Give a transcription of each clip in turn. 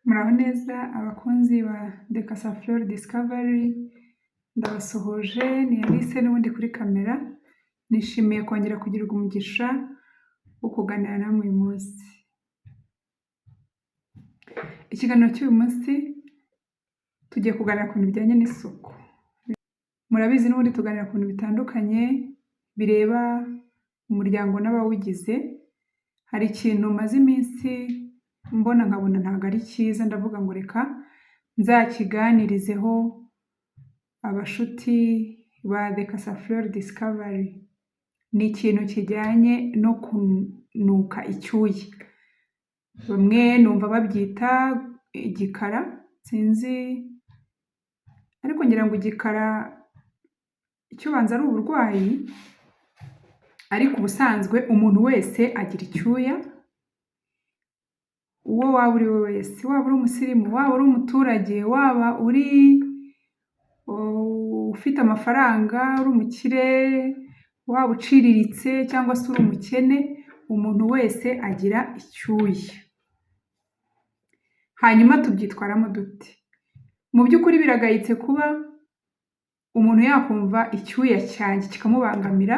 Muraho neza abakunzi ba The Casaflor Discovery, ndabasuhuje. Ni Alice n'ubundi kuri kamera. Nishimiye kongera kugirirwa umugisha wo kuganira namwe uyu munsi. Ikiganiro cy'uyu munsi tugiye kuganira ku bintu bijyanye n'isuku. Murabizi n'ubundi tuganira ku bintu bitandukanye bireba umuryango n'abawugize. Hari ikintu maze iminsi mbona nkabona ntabwo ari cyiza, ndavuga ngo reka nzakiganirizeho abashuti ba The Casaflor Discovery. Ni ikintu kijyanye no kunuka icyuya. Bamwe numva babyita igikara, sinzi, ariko ngira ngo igikara icyo banza ari uburwayi, ariko ubusanzwe umuntu wese agira icyuya. Uwo waba uri we wese, waba uri umusirimu, waba uri umuturage, waba uri ufite amafaranga, uri umukire, waba uciriritse cyangwa se uri umukene, umuntu wese agira icyuya. Hanyuma tubyitwaramo dute? Mu by'ukuri biragayitse kuba umuntu yakumva icyuya cyanjye kikamubangamira.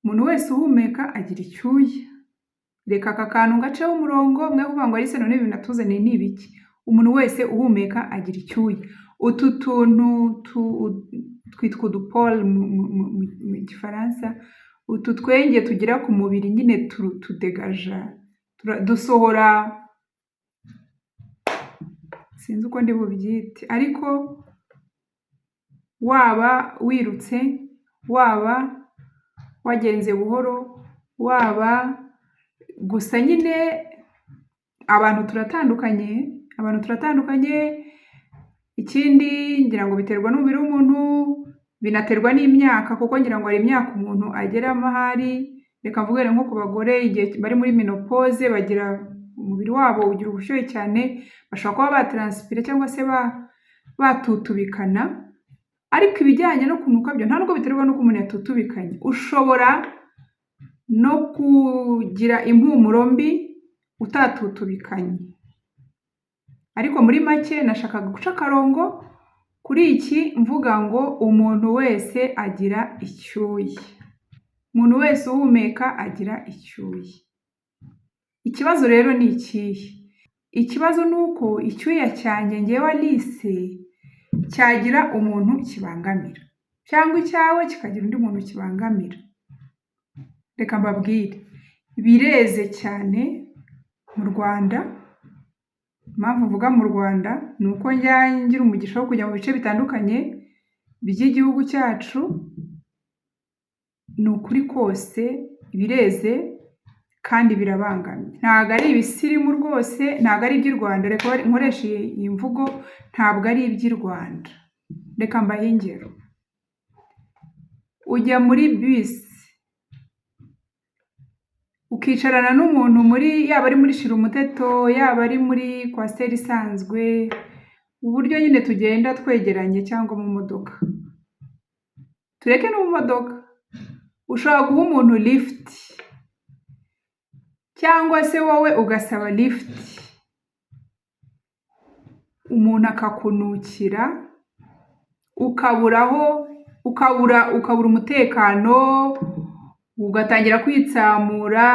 Umuntu wese uhumeka agira icyuya. Reka aka kantu ngaceho umurongo, mwe kuvuga ngo Alice none ibintu natuzaniye ni ibiki? Umuntu wese uhumeka agira icyuya. Utu tuntu twitwa udupole mu gifaransa, utu twenge tugira ku mubiri nyine tudegaja, dusohora, sinzi uko ndi bubyite, ariko waba wirutse, waba wagenze buhoro, waba gusa nyine abantu turatandukanye. Ikindi ngira ngo biterwa n'umubiri w'umuntu, binaterwa n'imyaka, kuko ngira ngo hari imyaka umuntu ageramo ahari. Reka mvuge nko ku bagore, igihe bari muri menopause bagira umubiri wabo ugira ubushyuhe cyane, bashobora kuba batranspira cyangwa se batutubikana. Ariko ibijyanye no kunuka byo nta nubwo biterwa n'uko umuntu yatutubikanye. Ushobora no kugira impumuro mbi utatutubikanye. Ariko muri make nashakaga guca akarongo kuri iki mvuga ngo umuntu wese agira icyuya. Umuntu wese uhumeka agira icyuya. Ikibazo rero ni ikihe? Ikibazo ni uko icyuya cyanjye ngewe Alice cyagira umuntu kibangamira, cyangwa icyawe kikagira undi muntu kibangamira. Reka mbabwire, bireze cyane mu Rwanda. Impamvu mvuga mu Rwanda ni uko ngira umugisha wo kujya mu bice bitandukanye by'igihugu cyacu. Ni ukuri kose bireze kandi birabangamye. Ntabwo ari ibisirimu rwose, ntabwo ari iby'i Rwanda. Reka nkoreshe iyi mvugo, ntabwo ari iby'i Rwanda. Reka mbahe ingero. Ujya muri bisi ukicarana n'umuntu yaba ari muri shira umuteto, yaba ari muri kwasiteri isanzwe, uburyo nyine tugenda twegeranye, cyangwa mu modoka. Tureke no mu modoka, ushobora guha umuntu lift, cyangwa se wowe ugasaba lift, umuntu akakunukira, ukabura umutekano, ugatangira kwitsamura,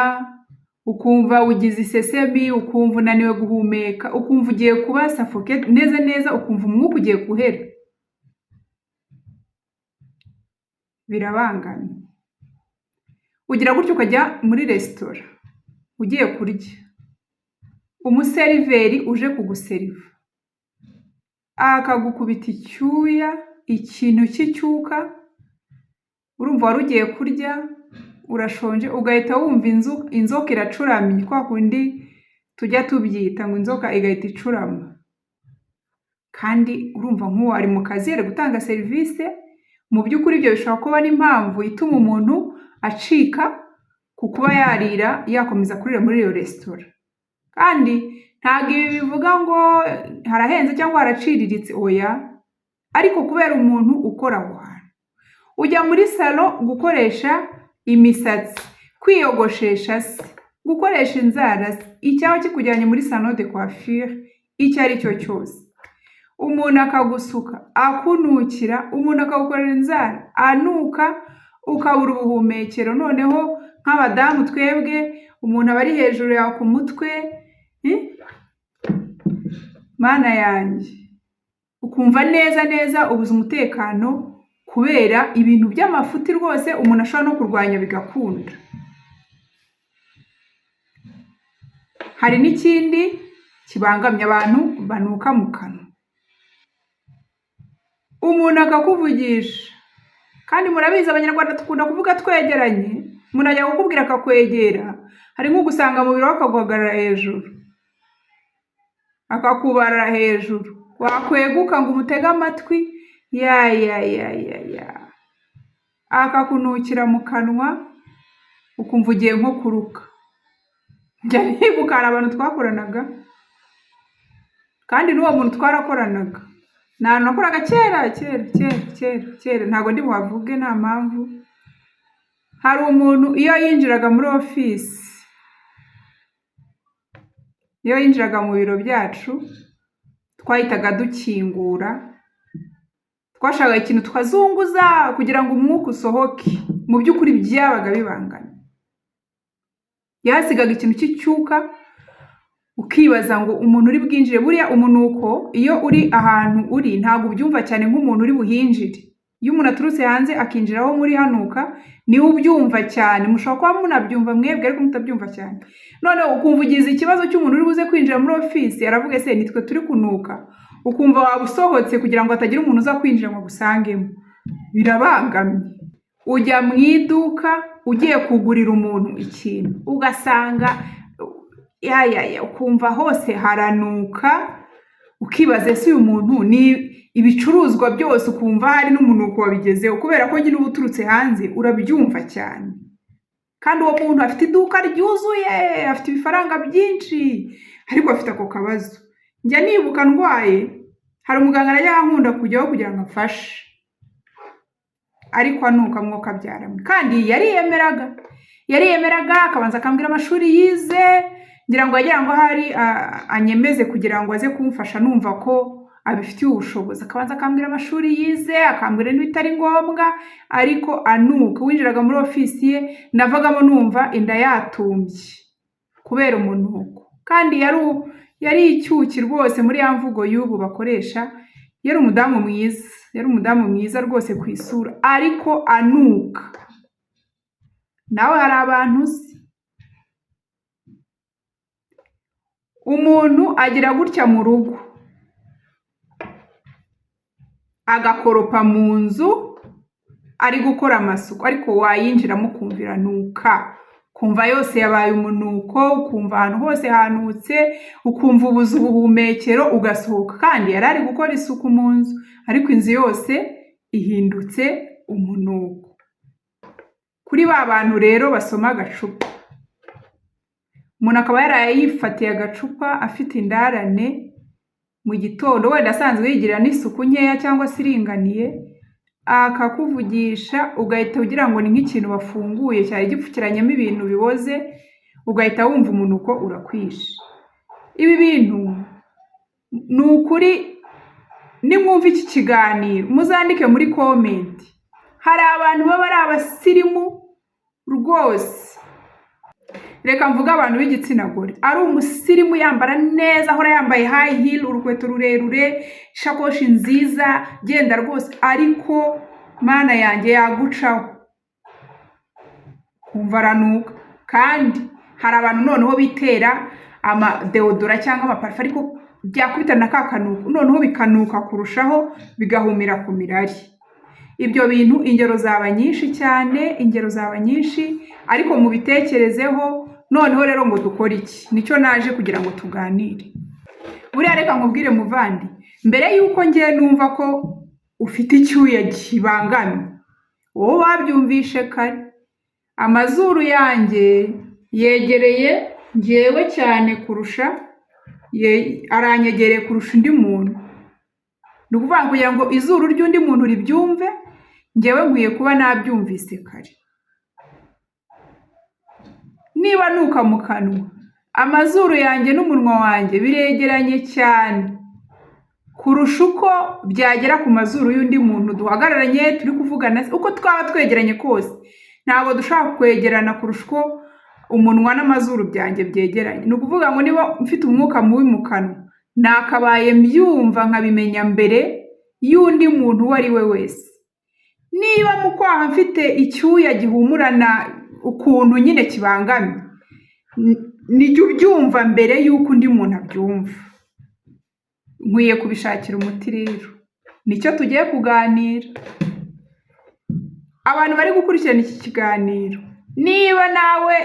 ukumva ugize isesemi, ukumva unaniwe guhumeka, ukumva ugiye kuba suffocate neza, ukumva umwuka ugiye guhera. Birabangamye. Ugira gutyo ukajya muri resitora ugiye kurya, umuseriveri uje kuguseriva akagukubita icyuya, ikintu cy'icyuka. Urumva wari ugiye kurya, urashonje, ugahita wumva inzoka iracuramye, kwa kundi tujya tubyita ngo inzoka igahita icurama. Kandi urumva nk'uwo ari mu kazi ari gutanga serivisi. Mu by'ukuri ibyo bishobora kuba n'impamvu ituma umuntu acika ku kuba yarira, yakomeza kurira muri iyo resitora. Kandi ntabwo ibi bivuga ngo harahenze cyangwa haraciriritse, oya, ariko kubera umuntu ukora aho hantu. Ujya muri salo gukoresha imisatsi, kwiyogoshesha se, gukoresha inzara icyaba kikujyanye muri salon de coiffure icyo ari cyo cyose, umuntu akagusuka akunukira, umuntu akagukorera inzara anuka ukabura ubuhumekero, noneho nk'abadamu twebwe umuntu aba ari hejuru yawe ku mutwe, mana yanjye, ukumva neza neza ubuze umutekano kubera ibintu by'amafuti rwose umuntu ashobora no kurwanya bigakunda. Hari n'ikindi kibangamye abantu banuka mu kanwa, umuntu akakuvugisha kandi murabizi abanyarwanda dukunda kuvuga twegeranye, umuntu ajya kukubwira akakwegera, hari nko gusanga mu biro akaguhagarara hejuru akakubarara hejuru, wakweguka ngo umutege amatwi akakunukira mu kanwa ukumva ugiye nko kuruka. Njya nibuka hari abantu twakoranaga kandi n'uwo muntu twarakoranaga, ni ahantu nakoraga kera, ntabwo ndi buhavuge nta mpamvu. Hari umuntu iyo yinjiraga muri ofisi, iyo yinjiraga mu biro byacu twahitaga dukingura, twashakaga ikintu tukazunguza kugira ngo umwuka usohoke, mu by'ukuri byabaga bibangana. Yahasigaga ikintu cy'icyuka ukibaza ngo umuntu uri bwinjire, buriya umunuko iyo uri ahantu uri ntabwo ubyumva cyane nk'umuntu uri buhinjire. Iyo umuntu aturutse hanze akinjira aho muri hanuka niwe ubyumva cyane, mushobora kuba munabyumva mwebwe ariko mutabyumva cyane. None ukumva ugize ikibazo cy'umuntu uri buze kwinjira muri ofisi, aravuga ese nitwe turi kunuka, ukumva waba usohotse kugira ngo hatagira umuntu uza kwinjira ngo agusangemo, birabangamye. Ujya mu iduka ugiye kugurira umuntu ikintu ugasanga ukumva hose haranuka, ukibaza ese uyu muntu ni ibicuruzwa byose, ukumva hari n'umunuko wabigezeho kubera ko nyine uba uturutse hanze urabyumva cyane. Kandi uwo muntu afite iduka ryuzuye, afite ibifaranga byinshi, ariko afite ako kabazo. Njya nibuka ndwaye, hari umuganga najya ankunda kujyaho kugira ngo amfashe, ariko anuka mwoka byaramwe, kandi yariyemeraga akabanza akambwira amashuri yize, ngira ngo yagira ngo hari anyemeze kugira ngo aze kumfasha numva ko abifitiye ubushobozi, akabanza akambwira amashuri yize, akambwira n'ibitari ngombwa, ariko anuka. Winjiraga muri ofisi ye navagamo numva inda yatumbye kubera umunuko, kandi yari icyuki rwose muri ya mvugo y'ubu bakoresha. Yari umudamu mwiza rwose ku isura, ariko anuka. Nawe hari abantu uzi, umuntu agira gutya mu rugo agakoropa mu nzu ari gukora amasuku, ariko wayinjiramo ukumva iranuka, ukumva yose yabaye umunuko, ukumva ahantu hose hanutse, ukumva ubuze ubuhumekero, ugasohoka. Kandi yari ari gukora isuku mu nzu, ariko inzu yose ihindutse umunuko. Kuri ba bantu rero basoma agacupa, umuntu akaba yarayifatiye agacupa afite indarane mu gitondo, wenda asanzwe yigirira n'isuku nkeya cyangwa se iringaniye, akakuvugisha ugahita ugira ngo ni nk'ikintu bafunguye cyari gipfukiranyemo ibintu biboze, ugahita wumva umunuko urakwishe. Ibi bintu ni ukuri, nimwumva iki kiganiro muzandike muri komenti. Hari abantu baba ari abasirimu rwose, reka mvuga abantu b'igitsina gore, ari umusirimu yambara neza, ahora yambaye high heel, urukweto rurerure, ishakoshi nziza, genda rwose, ariko mana yanjye yagucaho kumva aranuka. Kandi hari abantu noneho bitera amadeodora cyangwa amaparufe, ariko byakubitana ka kanuko noneho bikanuka kurushaho, bigahumira ku mirari. Ibyo bintu ingero zaba nyinshi cyane, ariko mubitekerezeho. Noneho rero ngo dukore iki? Nicyo naje kugira ngo tuganire. Buriya reka nkubwire muvandi, mbere yuko ngiye numva ko ufite icyuya kibangamye, wowe wabyumvishe kare. Amazuru yanjye yegereye njyewe cyane kurusha, aranyegereye kurusha undi muntu. Ni ukuvuga ngo kugira ngo izuru ry'undi muntu ribyumve, njyewe nkwiye kuba nabyumvise kare. niba nuka mu kanwa, amazuru yanjye n'umunwa wanjye biregeranye cyane kurusha uko byagera ku mazuru y'undi muntu duhagararanye turi kuvugana, uko twaba twegeranye kose ntabwo dushaka kwegerana kurusha uko umunwa n'amazuru byanjye byegeranye. Ni ukuvuga ngo niba mfite umwuka mubi mu kanwa, nakabaye mbyumva nkabimenya mbere y'undi muntu uwo ari we wese. Niba mu kwaha mfite icyuya gihumurana ukuntu nyine kibangamye, nijya ubyumva mbere y'uko undi muntu abyumva. Nkwiye kubishakira umuti rero, nicyo tugiye kuganira. Abantu bari gukurikirana iki kiganiro, niba nawe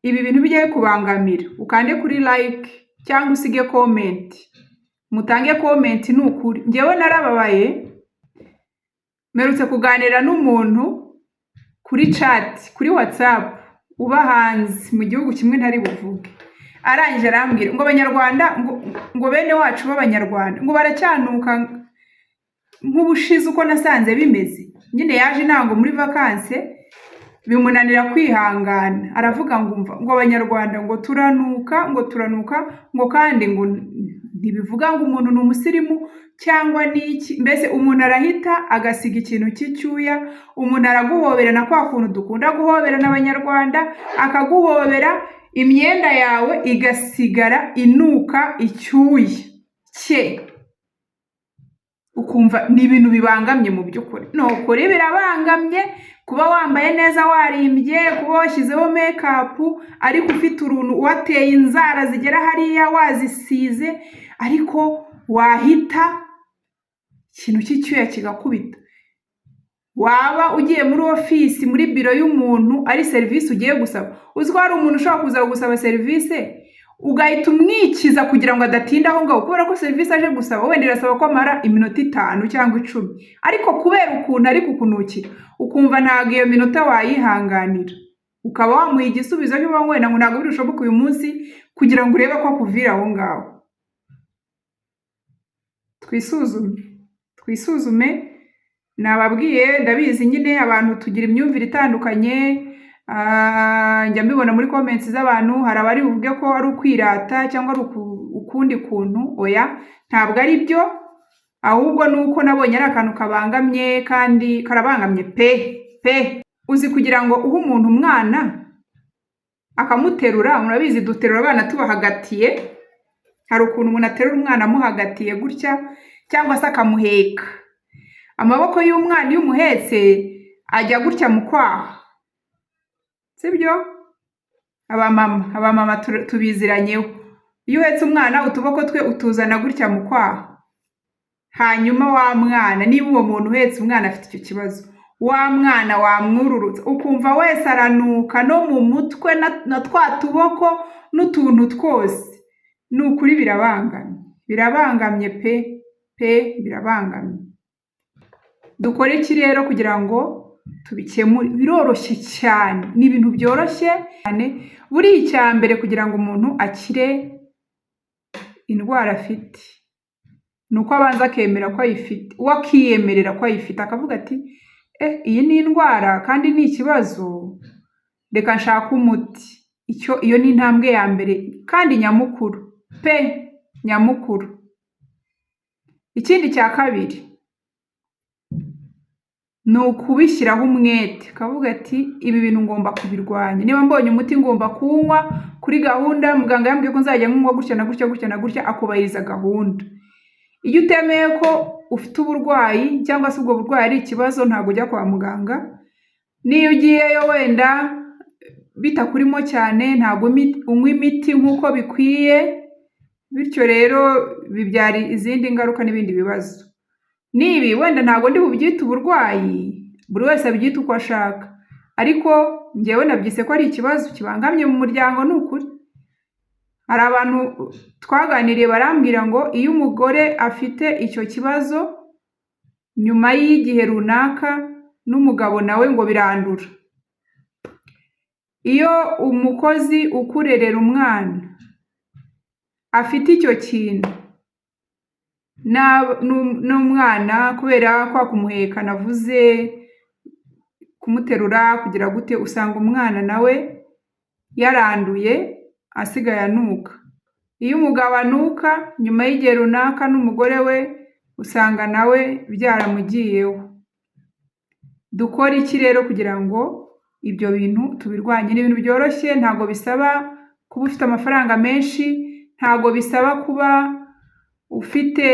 ibi bintu bigiye kubangamira, ukande kuri like cyangwa usige comment, mutange comment. Ni ukuri njyewe narababaye, mperutse kuganira n'umuntu kuri chat kuri WhatsApp uba hanze mu gihugu kimwe ntari buvuge, arangije arambwira ngo abanyarwanda ngo bene wacu b'abanyarwanda ngo baracyanuka nk'ubushize uko nasanze bimeze. Nyine yaje intango muri vacances bimunanira kwihangana, aravuga ngo abanyarwanda ngo turanuka ngo kandi ngo ntibivuga ngo umuntu ni umusirimu cyangwa n'iki. Mbese umuntu arahita agasiga ikintu cy'icyuya, umuntu araguhobera na kwa kuntu dukunda guhobera n'abanyarwanda, akaguhobera imyenda yawe igasigara inuka icyuya cye, ukumva ni ibintu bibangamye mu by'ukuri. Nukuri birabangamye kuba wambaye neza warimbye, kuba washyizeho makeup ariko ufite uruntu wateye inzara zigera hariya wazisize, ariko wahita ikintu cy'icyuya kigakubita. Waba ugiye muri office muri biro y'umuntu ari service ugiye gusaba, uzi ko hari umuntu ushobora kuza gusaba service ugahita umwikiza kugira ngo adatinda aho ngaho, kubera ko service aje gusaba wenda irasaba ko amara iminota 5 cyangwa 10, ariko kubera ukuntu ari kukunukira ukumva ntabwo iyo minota wayihanganira, ukaba wamuha igisubizo cy'uba wenda ngo ntabwo birushoboka uyu munsi kugira ngo urebe ko akuvira aho ngaho. Twisuzume. Nababwiye ndabizi nyine abantu tugira imyumvire itandukanye, njya mbibona muri comments z'abantu, hari abari buvuge ko ari ukwirata cyangwa ari ukundi kuntu. Oya, ntabwo ari byo, ahubwo nuko nabonye ari akantu kabangamye kandi karabangamye pe. Uzi kugira ngo uhe umuntu umwana akamuterura, murabizi duterura abana tubahagatiye, hari ukuntu umuntu aterura umwana amuhagatiye gutya cyangwa se akamuheka. Amaboko y'umwana iyo umuhetse ajya gutya mu kwaha, sibyo? Abamama tubiziranyeho, iyo uhetse umwana utuboko twe utuzana gutya mu kwaha, hanyuma wa mwana, niba uwo muntu uhetse umwana afite icyo kibazo, wa mwana wamwururutsa ukumva wese aranuka no mu mutwe na twa tuboko n'utuntu twose. Ni ukuri birabangamye pe birabangamye. Dukore iki rero kugira ngo tubikemure? Biroroshye cyane, ni ibintu byoroshye cyane. Buri icya mbere kugira ngo umuntu akire indwara afite, nuko abanza akemera ko ayifite, wakiyemerera ko ayifite, akavuga ati iyi ni indwara kandi ni ikibazo, reka nshaka umuti. Iyo ni intambwe ya mbere kandi nyamukuru nyamukuru. Ikindi cya kabiri ni ukubishyiraho umwete, kavuga ati ibi bintu ngomba kubirwanya. Niba mbonye umuti ngomba kunywa kuri gahunda, muganga yambwiye ko nzajya nywa gutya na gutya, akubahiriza gahunda. Iyo utemeye ko ufite uburwayi cyangwa se ubwo burwayi ari ikibazo, ntabwo ujya kwa muganga. Niyo ugiyeyo wenda bitakurimo cyane, ntabwo unywa imiti nk'uko bikwiye, bityo rero bibyara izindi ngaruka n'ibindi bibazo. Nibi wenda ntabwo ndi bubyite uburwayi, buri wese abyita uko ashaka, ariko njyewe nabyise ko ari ikibazo kibangamye mu muryango. Ni ukuri hari abantu twaganiriye barambwira ngo iyo umugore afite icyo kibazo nyuma y'igihe runaka n'umugabo nawe ngo birandura. Iyo umukozi ukurerera umwana afite icyo kintu n'umwana, kubera kwa kumuheka navuze, kumuterura kugira gute, usanga umwana nawe yaranduye asigaye anuka. Iyo umugabo anuka nyuma y'igihe runaka n'umugore we usanga nawe byaramugiyeho. Dukora iki rero kugira ngo ibyo bintu tubirwanye? Ni ibintu byoroshye, ntabwo bisaba kuba ufite amafaranga menshi, ntabwo bisaba kuba ufite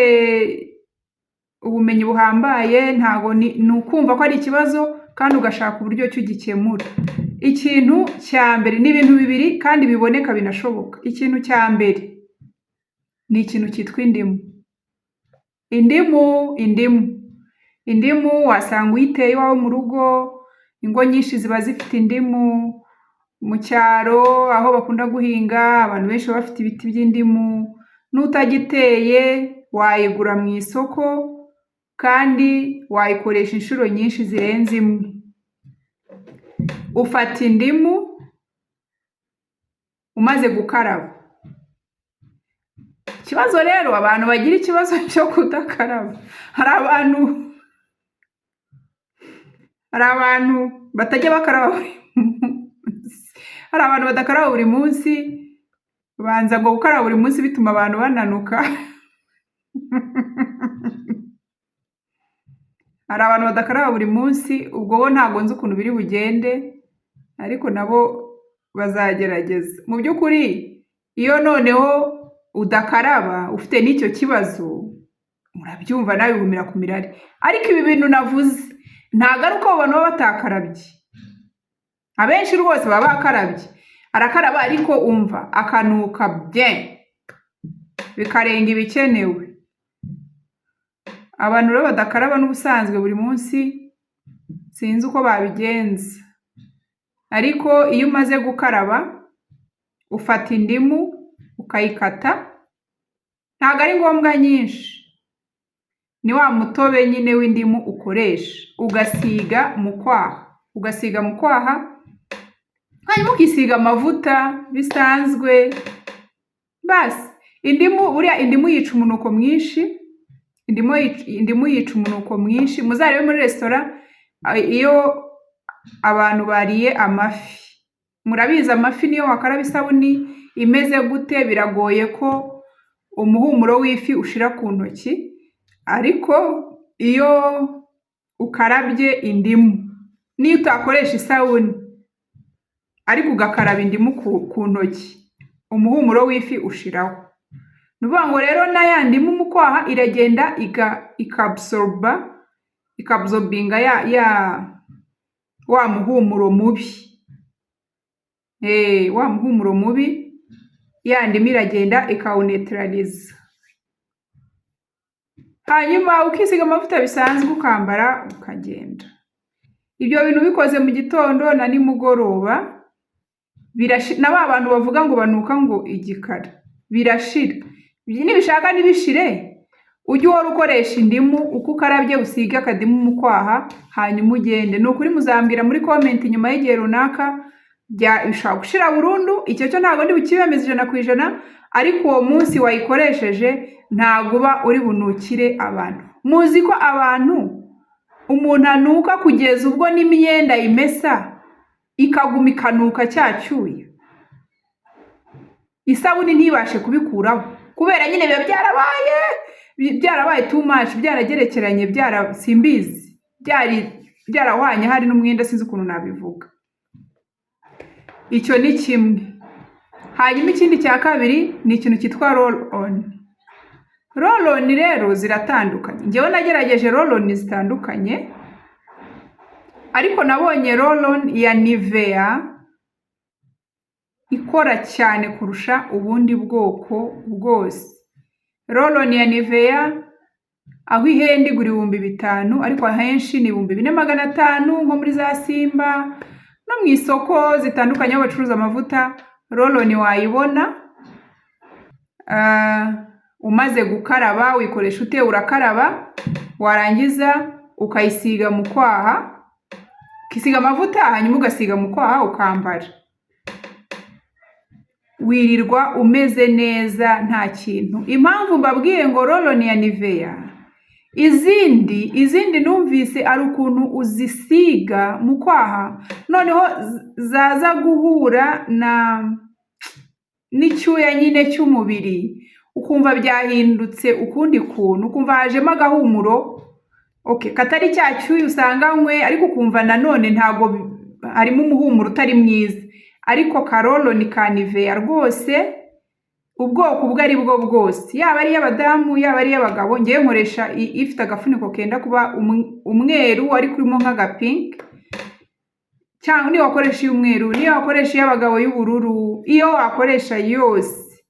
ubumenyi buhambaye, ntabwo ni ukumva ko ari ikibazo kandi ugashaka uburyo ki ugikemura. Ikintu cya mbere ni ibintu bibiri kandi biboneka binashoboka. Ikintu cya mbere ni ikintu cyitwa indimu. Indimu wasanga uyiteye iwawe mu rugo, ingo nyinshi ziba zifite indimu, mu cyaro aho bakunda guhinga abantu benshi baba bafite ibiti by'indimu. N'utagiteye wayigura mu isoko kandi wayikoresha inshuro nyinshi zirenze imwe. Ufata indimu umaze gukaraba. Ikibazo rero abantu bagira ikibazo cyo kudakaraba. Hari abantu batajya bakaraba buri munsi. Hari abantu badakaraba buri munsi, banza ngo gukaraba buri munsi bituma abantu bananuka. Hari abantu badakaraba buri munsi, ubwo bo ntabwo nzi ukuntu biri bugende, ariko nabo bazagerageza. Mu by'ukuri iyo noneho udakaraba ufite n'icyo kibazo, murabyumva nawe bihumira ku mirari. Ariko ibi bintu navuze ntabwo ari uko abantu baba batakarabye. Abenshi rwose baba bakarabye, arakaraba ariko umva akanuka bien bikarenga ibikenewe. Abantu rero badakaraba n'ubusanzwe buri munsi sinzi uko babigenza, ariko iyo umaze gukaraba ufata indimu ukayikata, ntabwo ari ngombwa nyinshi, ni wa mutobe nyine w'indimu ukoresha, ugasiga mu kwaha, hanyuma ukisiga amavuta bisanzwe. Basi buriya indimu yica umunuko mwinshi, indimu yica umunuko mwinshi. Muzarebe muri resitora iyo abantu bariye amafi, murabizi amafi niyo wakaraba isabuni imeze gute, biragoye ko umuhumuro w'ifi ushira ku ntoki. Ariko iyo ukarabye indimu, niyo utakoresha isabuni ariko ugakaraba indimu ku ntoki, umuhumuro w'ifi ushiraho. Ni ukuvuga ngo rero na ya ndimu mu kwaha iragenda ikabsorbinga wa muhumuro mubi, ya ndimu iragenda ikawunetraliza. Hanyuma ukisiga amavuta bisanzwe ukambara ukagenda. Ibyo bintu bikoze mu gitondo na nimugoroba na ba bantu bavuga ngo banuka ngo igikara birashira. Nibishaka nibishire, ujye uhora ukoresha indimu uko ukarabye, usiga akadimu mu kwaha hanyuma ugende. Ni ukuri muzambwira muri comment nyuma y'igihe runaka bishobora gushira burundu. Icyo cyo ntabwo ndi bukibemeze 100%, ariko uwo munsi wayikoresheje ntabwo uba uri bunukire abantu. Muzi ko umuntu anuka kugeza ubwo n'imyenda imesa ikaguma ikanuka cyacyuye, isabuni ntibashe kubikuraho kubera nyine biba byarabaye too much, byaragerekeranye, simbizi, byarahwanye, hari n'umwenda sinzi ukuntu nabivuga. Icyo ni kimwe. Hanyuma ikindi cya kabiri ni ikintu cyitwa roll on. Roll on rero ziratandukanye. Njyewe nagerageje roll on zitandukanye, ariko nabonye roll on ya Nivea ikora cyane kurusha ubundi bwoko bwose. Roll on ya Nivea aho ihenda igura 5,000, ariko ahenshi ni 4,500 nko muri za Simba no mu isoko zitandukanye aho bacuruza amavuta. Roll on wayibona. Umaze gukaraba wikoresha ute? Urakaraba, warangiza ukayisiga mu kwaha, ukisiga amavuta hanyuma ugasiga mu kwaha ukambara. Wirirwa umeze neza nta kintu. Impamvu mbabwiye ngo roll on ya Nivea izindi numvise ari ukuntu uzisiga mu kwaha, noneho zaza guhura n'icyuya nyine cy'umubiri, ukumva byahindutse ukundi kuntu, ukumva hajemo agahumuro katari cya cyuya usanganywe, ariko ukumva nanone ntabwo harimo umuhumuro utari mwiza. Ariko Karoloni ka Nivea rwose ubwoko ubwo ari bwo bwose, yaba ari iy'abadamu yaba ari iy'abagabo, ngewe nkoresha ifite agafuniko kenda kuba umweru ariko urimo nk'agapink, cyangwa niyo wakoresha iy'umweru, niyo wakoresha iy'abagabo y'ubururu, iyo wakoresha yose,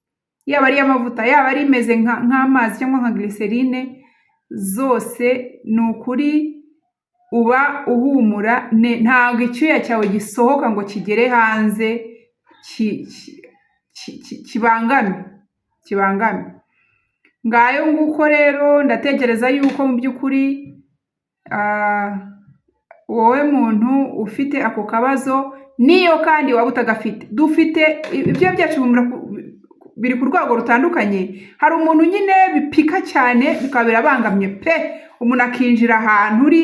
yaba ari iy'amavuta yaba ari imeze nk'amazi cyangwa nka glycerine, zose ni ukuri uba uhumura, ntabwo icyuya cyawe gisohoka ngo kigere hanze kibangame. Ngayo nguko rero ndatekereza yuko mu by'ukuri wowe muntu ufite ako kabazo, niyo kandi waba utagafite, dufite ibyo byacu biri ku rwego rutandukanye. Hari umuntu nyine bipika cyane bikaba birabangamye pe, umuntu akinjira ahantu uri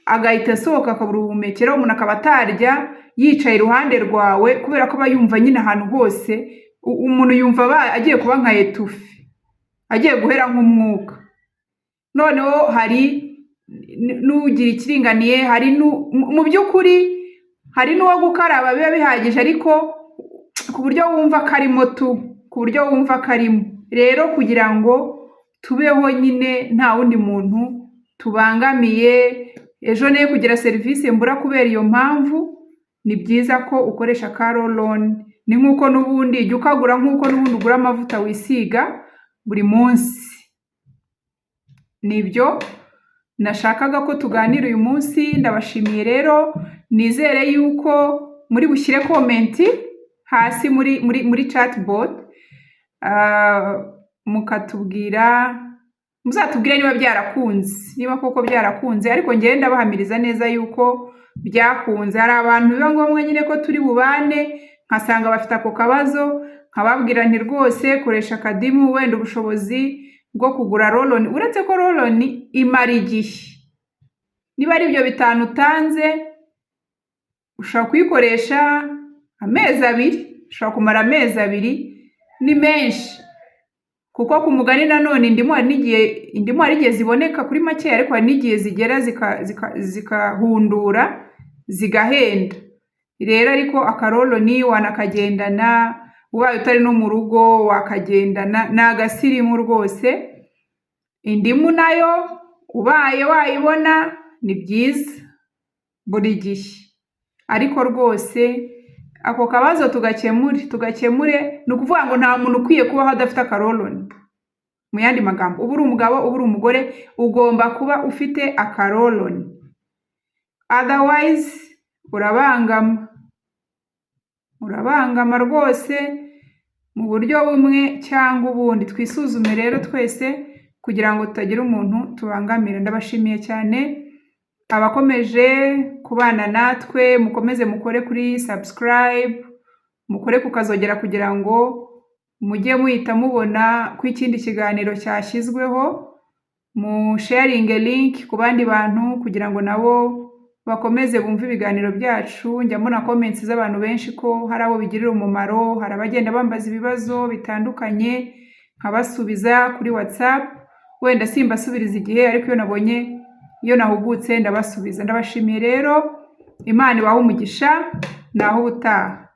agahita asohoka akabura ubuhumekero, umuntu akaba atarya yicaye iruhande rwawe kubera ko aba yumva nyine ahantu hose, umuntu yumva agiye kuba nka etufe, agiye guhera nk'umwuka. Noneho hari n'ugira ikiringaniye, hari mu by'ukuri hari n'uwo gukaraba biba bihagije, ariko ku buryo wumva karimo ku buryo wumva karimo. Rero kugira ngo tubeho nyine nta wundi muntu tubangamiye, ejo ne kugira serivisi mbura kubera iyo mpamvu, ni byiza ko ukoresha Karoloni. Ni nk'uko n'ubundi jya ukagura nk'uko n'ubundi ugura amavuta wisiga buri munsi. Nibyo nashakaga ko tuganira uyu munsi. Ndabashimiye rero, nizere yuko muri bushyire komenti hasi muri chatbot, muzatubwire niba byarakunze, niba koko byarakunze, ariko ngende ndabahamiriza neza yuko byakunze. Hari abantu biba ngombwa nyine ko turi bubane nkasanga bafite ako kabazo, nkababwira nti rwose koresha Kadimu, wenda ubushobozi bwo kugura Roloni. Uretse ko Roloni imara igihe, niba ari ibyo 5 utanze ushobora kuyikoresha amezi 2, ushobora kumara amezi 2, ni menshi. Kuko ku mugani nanone indimu hari igihe ziboneka kuri make, ariko hari n'igihe zigera zikahundura zigahenda. Rero ariko akaroloni wanakagendana, ubaye utari no mu rugo wakagendana, ni agasirimu rwose. Indimu nayo ubaye wayibona ni byiza buri gihe, ariko rwose ako kabazo tugakemure. Ni ukuvuga ngo nta muntu ukwiye kubaho adafite akaroloni. Mu yandi magambo, uba uri umugabo uba uri umugore, ugomba kuba ufite akaroloni, otherwise urabangama rwose mu buryo bumwe cyangwa ubundi. Twisuzume rero twese kugira ngo tutagira umuntu tubangamira. Ndabashimiye cyane abakomeje kubana natwe, mukomeze mukore kuri subscribe, mukore kukazogera kugira ngo mujye muhita mubona ko ikindi kiganiro cyashyizweho, mu sharing link ku bandi bantu kugira ngo nabo bakomeze bumve ibiganiro byacu. Njya mbona comments z'abantu benshi ko hari abo bigirira umumaro, hari abagenda bambaza ibibazo bitandukanye nkabasubiza kuri WhatsApp, wenda simbasubiriza igihe, ariko iyo nahugutse ndabasubiza. Ndabashimiye rero, Imana ibahe umugisha, naho ubutaha.